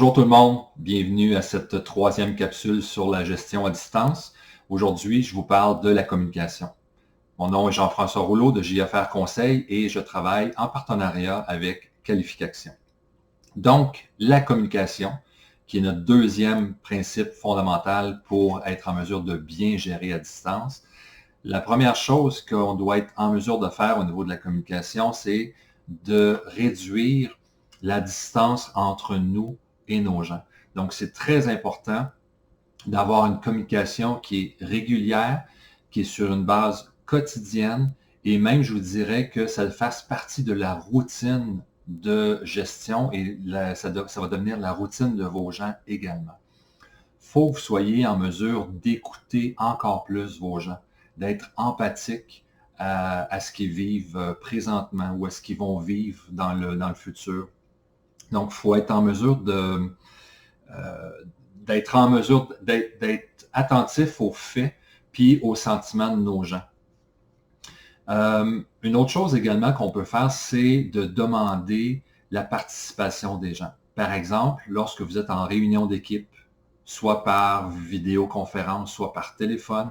Bonjour tout le monde, bienvenue à cette troisième capsule sur la gestion à distance. Aujourd'hui, je vous parle de la communication. Mon nom est Jean-François Rouleau de JFR Conseil et je travaille en partenariat avec Qualification. Donc, la communication, qui est notre deuxième principe fondamental pour être en mesure de bien gérer à distance. La première chose qu'on doit être en mesure de faire au niveau de la communication, c'est de réduire la distance entre nous et nos gens. Donc, c'est très important d'avoir une communication qui est régulière, qui est sur une base quotidienne et même, je vous dirais, que ça fasse partie de la routine de gestion et ça va devenir la routine de vos gens également. Il faut que vous soyez en mesure d'écouter encore plus vos gens, d'être empathique à ce qu'ils vivent présentement ou à ce qu'ils vont vivre dans le futur. Donc, il faut être en mesure d'être attentif aux faits puis aux sentiments de nos gens. Une autre chose également qu'on peut faire, c'est de demander la participation des gens. Par exemple, lorsque vous êtes en réunion d'équipe, soit par vidéoconférence, soit par téléphone,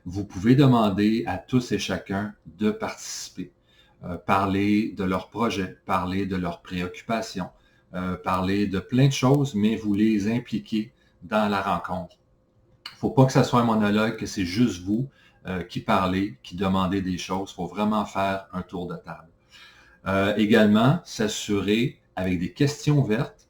vous pouvez demander à tous et chacun de participer. Parler de leurs projets, parler de leurs préoccupations, parler de plein de choses, mais vous les impliquez dans la rencontre. Il ne faut pas que ça soit un monologue, que c'est juste vous qui parlez, qui demandez des choses. Il faut vraiment faire un tour de table. Également, s'assurer avec des questions ouvertes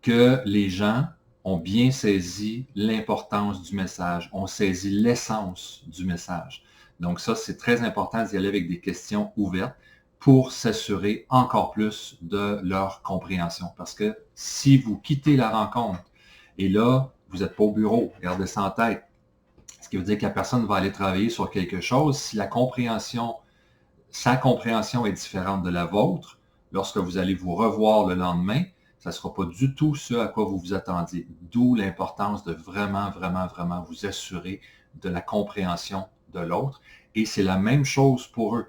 que les gens ont bien saisi l'importance du message, ont saisi l'essence du message. Donc ça, c'est très important d'y aller avec des questions ouvertes pour s'assurer encore plus de leur compréhension. Parce que si vous quittez la rencontre et là, vous n'êtes pas au bureau, gardez ça en tête, ce qui veut dire que la personne va aller travailler sur quelque chose. Si sa compréhension est différente de la vôtre, lorsque vous allez vous revoir le lendemain, ça ne sera pas du tout ce à quoi vous vous attendiez. D'où l'importance de vraiment vous assurer de la compréhension de l'autre. Et c'est la même chose pour eux,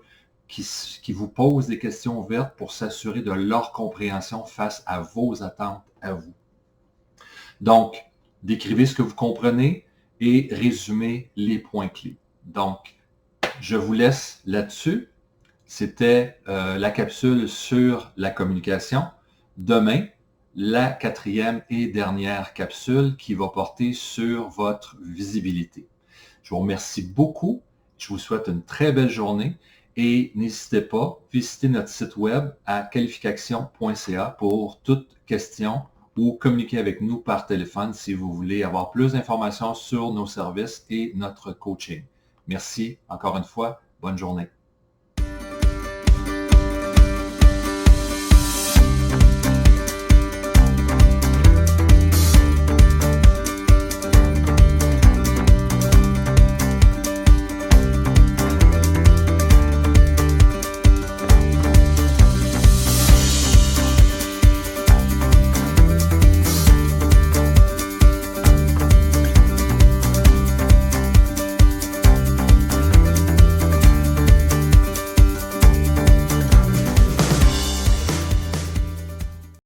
qui vous posent des questions ouvertes pour s'assurer de leur compréhension face à vos attentes à vous. Donc, décrivez ce que vous comprenez et résumez les points clés. Donc, je vous laisse là-dessus. C'était la capsule sur la communication. Demain, la quatrième et dernière capsule qui va porter sur votre visibilité. Je vous remercie beaucoup. Je vous souhaite une très belle journée et n'hésitez pas, visitez notre site web à qualification.ca pour toute question ou communiquer avec nous par téléphone si vous voulez avoir plus d'informations sur nos services et notre coaching. Merci encore une fois. Bonne journée.